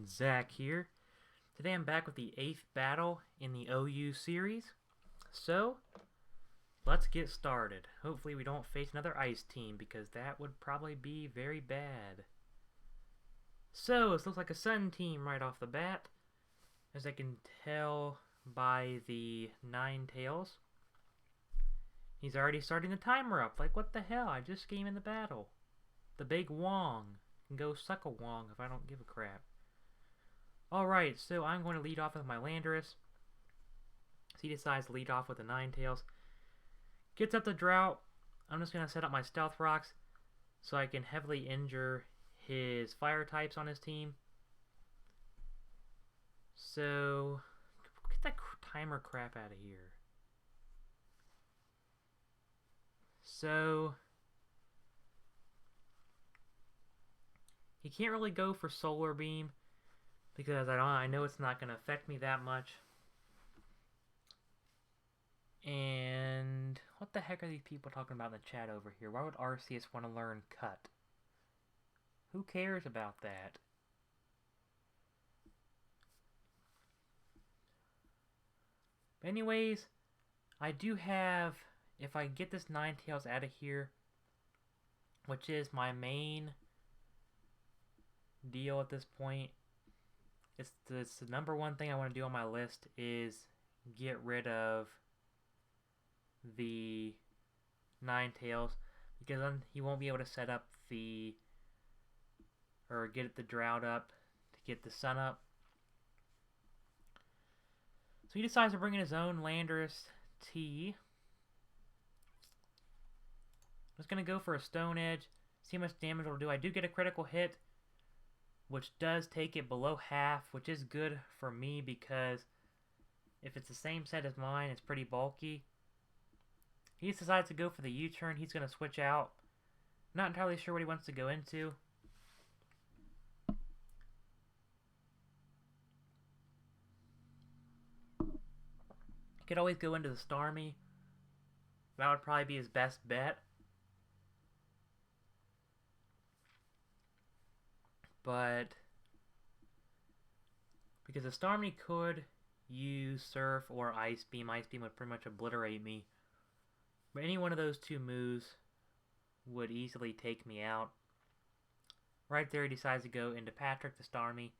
Zach here. Today I'm back with the 8th battle in the OU series. So, let's get started. Hopefully we don't face another ice team because that would probably be very bad. So, this looks like a sun team right off the bat, as I can tell by the Ninetales. He's already starting the timer up. Like, what the hell? I just came in the battle. The big Wong can go suck a Wong if I don't give a crap. Alright, so I'm going to lead off with my Landorus. So he decides to lead off with the Ninetales. Gets up the drought. I'm just going to set up my Stealth Rocks so I can heavily injure his fire types on his team. So, get that timer crap out of here. So, he can't really go for Solar Beam because I know it's not going to affect me that much. And what the heck are these people talking about in the chat over here? Why would Arceus want to learn Cut? Who cares about that? But anyways, I do have, if I get this Ninetales out of here, which is my main deal at this point, it's the number one thing I want to do on my list is get rid of the Ninetales, because then he won't be able to set up or get the drought up to get the sun up. So he decides to bring in his own Landorus T. I'm just going to go for a Stone Edge, see how much damage it'll do. I do get a critical hit, which does take it below half, which is good for me because if it's the same set as mine, it's pretty bulky. He decides to go for the U-turn. He's going to switch out. Not entirely sure what he wants to go into. He could always go into the Starmie. That would probably be his best bet. But because the Starmie could use Surf or Ice Beam. Ice Beam would pretty much obliterate me. But any one of those two moves would easily take me out. Right there he decides to go into Patrick the Starmie.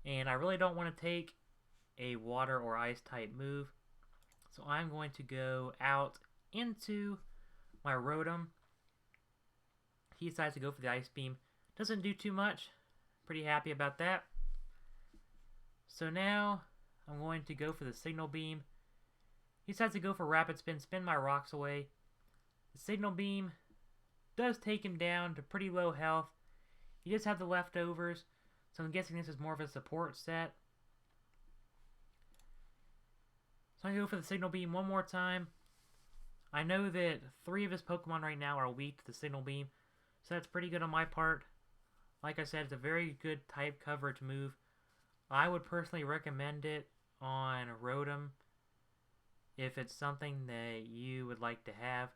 And I really don't want to take a water or ice type move. So I'm going to go out into my Rotom. He decides to go for the Ice Beam. Doesn't do too much. Pretty happy about that. So now I'm going to go for the Signal Beam. He decides to go for Rapid Spin, spin my rocks away. The Signal Beam does take him down to pretty low health. He does have the leftovers, so I'm guessing this is more of a support set. So I go for the Signal Beam one more time. I know that 3 of his Pokemon right now are weak to the Signal Beam, so that's pretty good on my part. Like I said, it's a very good type coverage move. I would personally recommend it on Rotom if it's something that you would like to have.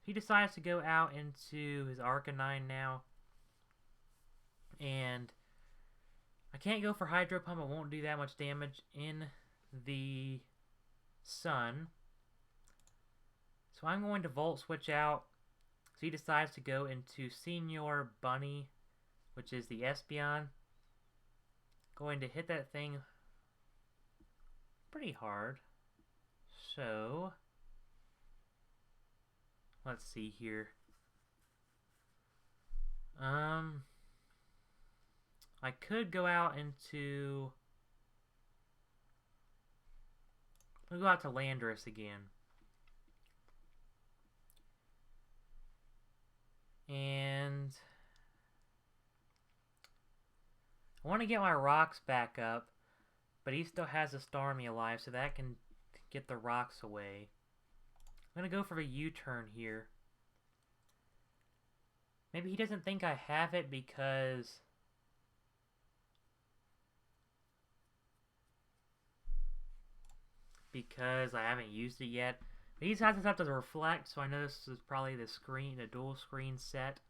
He decides to go out into his Arcanine now. And I can't go for Hydro Pump. It won't do that much damage in the sun. So I'm going to Volt Switch out. So he decides to go into Senior Bunny, which is the Espeon. Going to hit that thing pretty hard. So, let's see here. I could go out into... We'll go out to Landorus again. And I want to get my rocks back up, but he still has a Starmie alive, so that can get the rocks away. I'm going to go for a U-turn here. Maybe he doesn't think I have it because I haven't used it yet. But he has this up to reflect, so I know this is probably the dual screen set.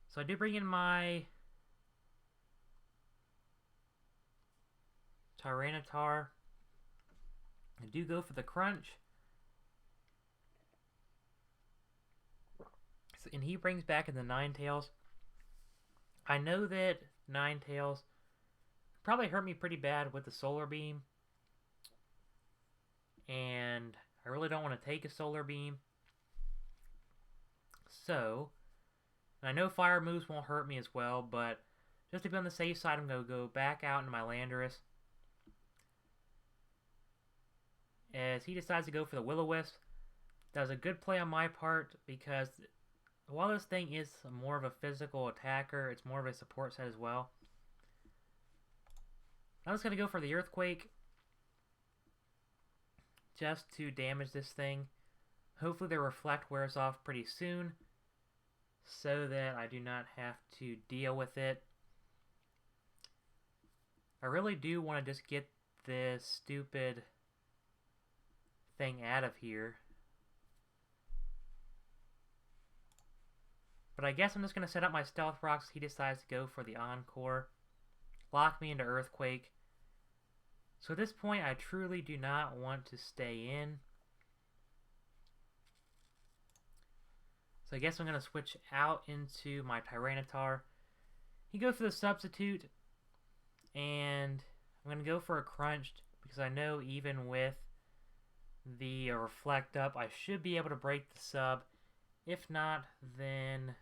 So I do bring in my Tyranitar. I do go for the crunch. And he brings back in the Ninetales. I know that Ninetales probably hurt me pretty bad with the Solar Beam. And I really don't want to take a Solar Beam. So, I know Fire moves won't hurt me as well, but just to be on the safe side, I'm going to go back out into my Landorus. As he decides to go for the Will-O-Wisp. That was a good play on my part, because while this thing is more of a physical attacker, it's more of a support set as well. I'm just going to go for the Earthquake, just to damage this thing. Hopefully the Reflect wears off pretty soon, so that I do not have to deal with it. I really do want to just get this stupid thing out of here. But I guess I'm just going to set up my Stealth Rocks. He decides to go for the Encore. Lock me into Earthquake. So at this point, I truly do not want to stay in. So I guess I'm going to switch out into my Tyranitar. He goes for the Substitute. And I'm going to go for a Crunched, because I know even with the Reflect up, I should be able to break the sub. If not, then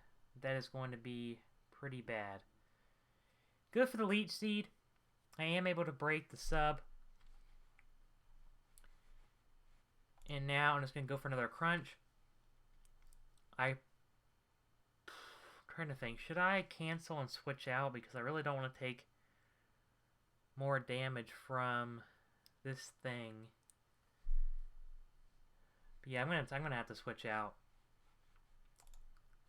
that is going to be pretty bad. Go for the Leech Seed. I am able to break the sub. And now I'm just going to go for another Crunch. I'm trying to think. Should I cancel and switch out? Because I really don't want to take more damage from this thing. But yeah, I'm gonna have to switch out.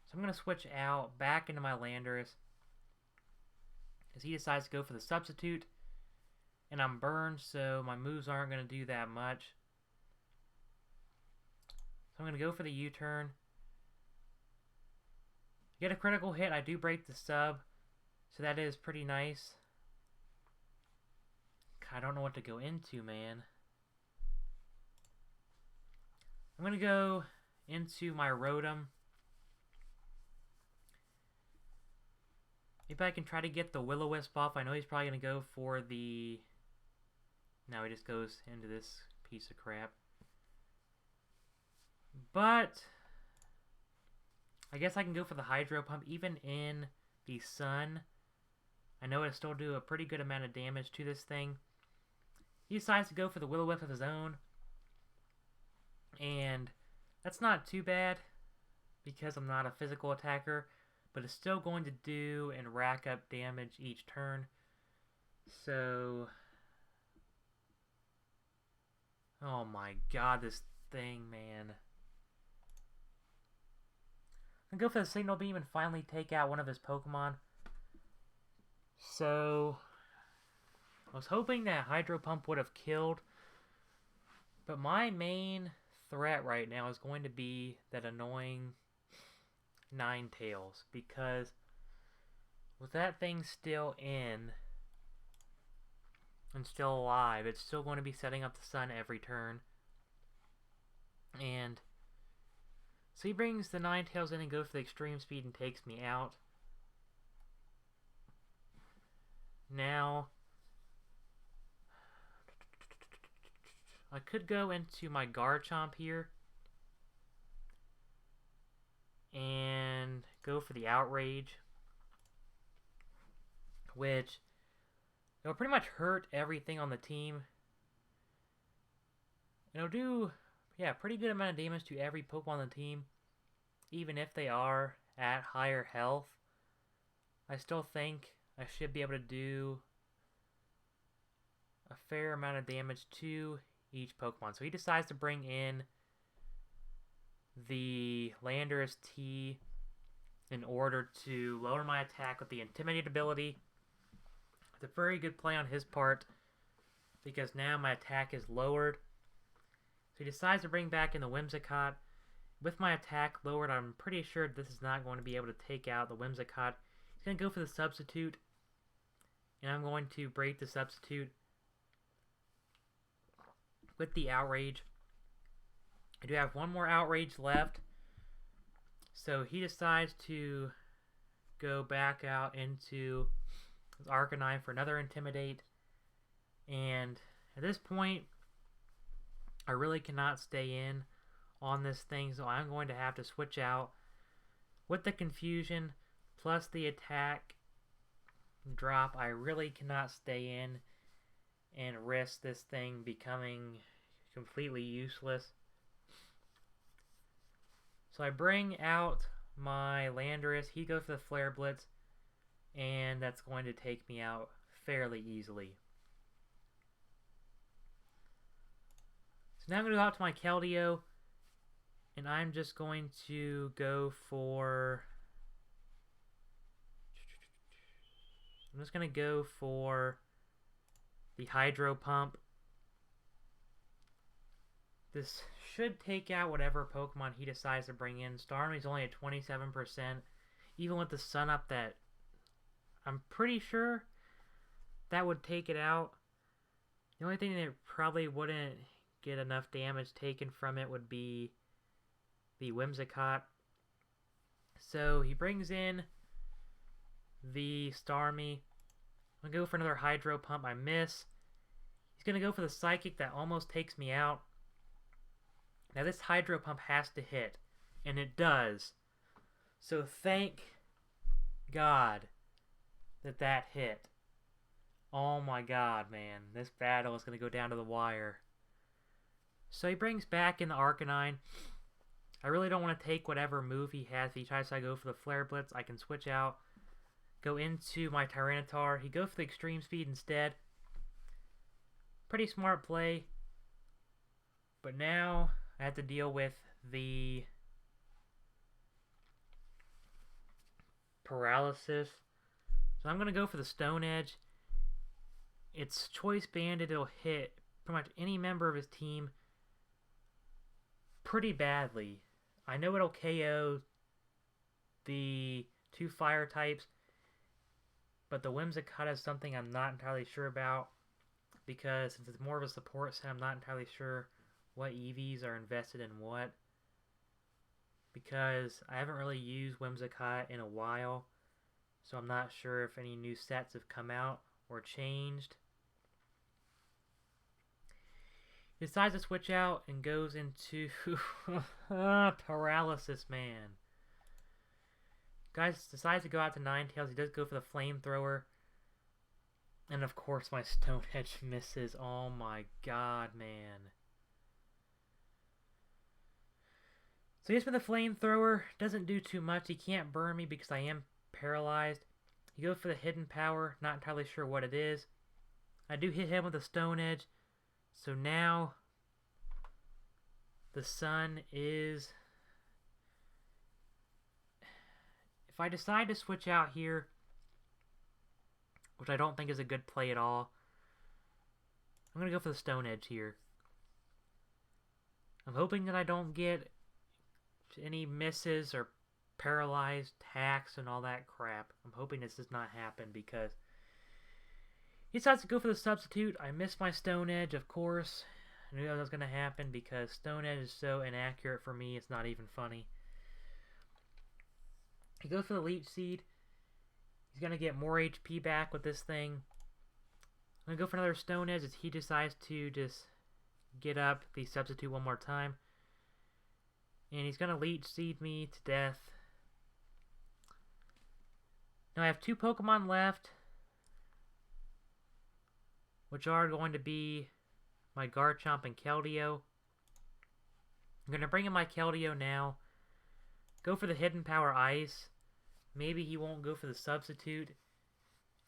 So I'm gonna switch out back into my Landorus, as he decides to go for the Substitute, and I'm burned, so my moves aren't gonna do that much. So I'm gonna go for the U-turn. Get a critical hit. I do break the sub, so that is pretty nice. I don't know what to go into, man. I'm going to go into my Rotom. Maybe I can try to get the Will-O-Wisp off. I know he's probably going to go for the... No, he just goes into this piece of crap. But I guess I can go for the Hydro Pump even in the Sun. I know it'll still do a pretty good amount of damage to this thing. He decides to go for the Will-O-Wisp of his own. And that's not too bad, because I'm not a physical attacker, but it's still going to do and rack up damage each turn. So, oh my god, this thing, man. I'm going to go for the Signal Beam and finally take out one of his Pokemon. So, I was hoping that Hydro Pump would have killed, but my main threat right now is going to be that annoying Ninetales, because with that thing still in and still alive, it's still going to be setting up the Sun every turn. And so he brings the Ninetales in and goes for the Extreme Speed and takes me out. Now, I could go into my Garchomp here and go for the Outrage, which it'll pretty much hurt everything on the team. It'll do, yeah, pretty good amount of damage to every Pokemon on the team, even if they are at higher health. I still think I should be able to do a fair amount of damage to each Pokemon. So he decides to bring in the Landorus T in order to lower my attack with the Intimidate ability. It's a very good play on his part, because now my attack is lowered. So he decides to bring back in the Whimsicott. With my attack lowered, I'm pretty sure this is not going to be able to take out the Whimsicott. He's going to go for the Substitute, and I'm going to break the Substitute. with the Outrage. I do have one more Outrage left. So he decides to go back out into his Arcanine for another Intimidate. And at this point, I really cannot stay in on this thing, so I'm going to have to switch out with the Confusion plus the attack drop. I really cannot stay in and risk this thing becoming completely useless. So I bring out my Landorus. He goes for the Flare Blitz, and that's going to take me out fairly easily. So now I'm going to go out to my Keldeo, and I'm just going to go for... I'm just going to go for the Hydro Pump. This should take out whatever Pokemon he decides to bring in. Starmie's only at 27%. Even with the Sun Up, that I'm pretty sure that would take it out. The only thing that probably wouldn't get enough damage taken from it would be the Whimsicott. So he brings in the Starmie. I'm going to go for another Hydro Pump. I miss. He's going to go for the Psychic that almost takes me out. Now this Hydro Pump has to hit, and it does. So thank God that that hit. Oh my God, man. This battle is going to go down to the wire. So he brings back in the Arcanine. I really don't want to take whatever move he has. If he tries to go for the Flare Blitz, I can switch out. Go into my Tyranitar. He goes for the Extreme Speed instead. Pretty smart play. But now I have to deal with the Paralysis. So I'm going to go for the Stone Edge. It's Choice Banded. It'll hit pretty much any member of his team pretty badly. I know it'll KO the two fire types, but the Whimsicott is something I'm not entirely sure about, because since it's more of a support set, I'm not entirely sure what EVs are invested in what, because I haven't really used Whimsicott in a while, so I'm not sure if any new sets have come out or changed. He decides to switch out and goes into Paralysis, man. Guys decides to go out to Ninetales. He does go for the Flamethrower. And of course my Stone Edge misses. Oh my God, man. So he hits with the Flamethrower. Doesn't do too much. He can't burn me because I am paralyzed. He goes for the Hidden Power. Not entirely sure what it is. I do hit him with a Stone Edge. So now the Sun is... If I decide to switch out here, which I don't think is a good play at all, I'm going to go for the Stone Edge here. I'm hoping that I don't get any misses or paralyzed hacks and all that crap. I'm hoping this does not happen, because he decides to go for the Substitute. I missed my Stone Edge, of course. I knew that was going to happen because Stone Edge is so inaccurate for me, it's not even funny. He goes for the Leech Seed. He's going to get more HP back with this thing. I'm going to go for another Stone Edge as he decides to just get up the Substitute one more time. And he's going to Leech Seed me to death. Now I have two Pokemon left, which are going to be my Garchomp and Keldeo. I'm going to bring in my Keldeo now. Go for the Hidden Power Ice. Maybe he won't go for the Substitute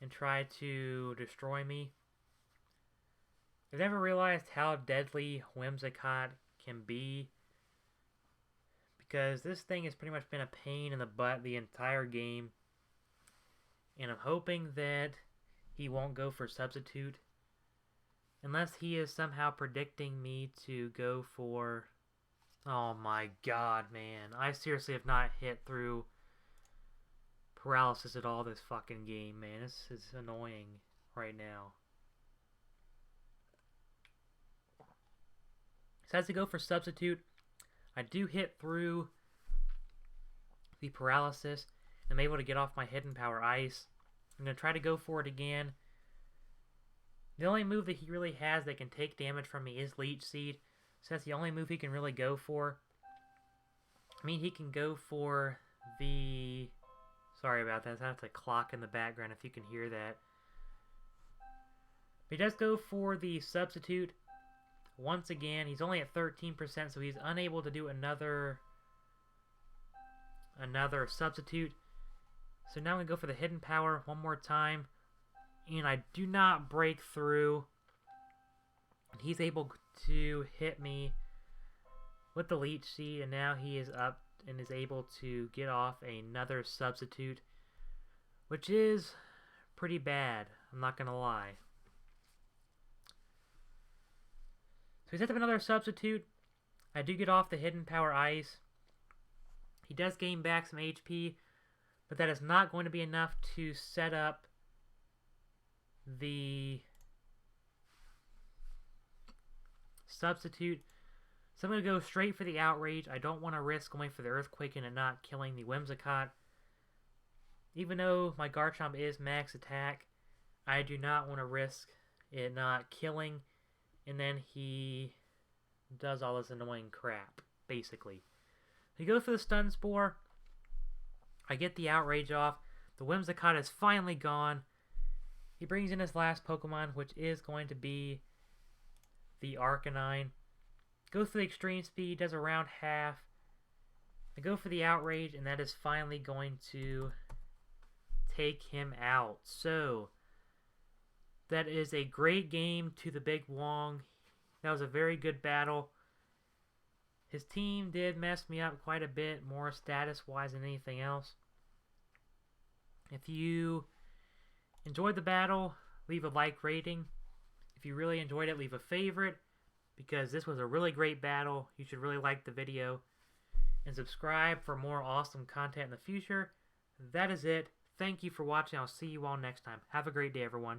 and try to destroy me. I've never realized how deadly Whimsicott can be, because this thing has pretty much been a pain in the butt the entire game. And I'm hoping that he won't go for Substitute, unless he is somehow predicting me to go for... Oh my God, man. I seriously have not hit through Paralysis at all this fucking game, man. This is annoying right now. So as I go for Substitute, I do hit through the Paralysis. I'm able to get off my Hidden Power Ice. I'm going to try to go for it again. The only move that he really has that can take damage from me is Leech Seed. So that's the only move he can really go for. I mean, he can go for the... Sorry about that. That's a clock in the background if you can hear that. But he does go for the Substitute. Once again, he's only at 13%, so he's unable to do another Substitute. So now I'm going to go for the Hidden Power one more time. And I do not break through. And he's able to hit me with the Leech Seed, and now he is up and is able to get off another Substitute, which is pretty bad, I'm not going to lie. So he sets up another Substitute. I do get off the Hidden Power Ice. He does gain back some HP, but that is not going to be enough to set up the Substitute. So I'm going to go straight for the Outrage. I don't want to risk going for the Earthquake and it not killing the Whimsicott. Even though my Garchomp is max attack, I do not want to risk it not killing. And then he does all this annoying crap, basically. He goes for the Stun Spore. I get the Outrage off. The Whimsicott is finally gone. He brings in his last Pokemon, which is going to be the Arcanine. Goes for the Extreme Speed, does around half. I go for the Outrage, and that is finally going to take him out. So, that is a great game to the Big Wong. That was a very good battle. His team did mess me up quite a bit, more status-wise than anything else. If you enjoyed the battle, leave a like rating. If you really enjoyed it, leave a favorite, because this was a really great battle. You should really like the video. And subscribe for more awesome content in the future. That is it. Thank you for watching. I'll see you all next time. Have a great day, everyone.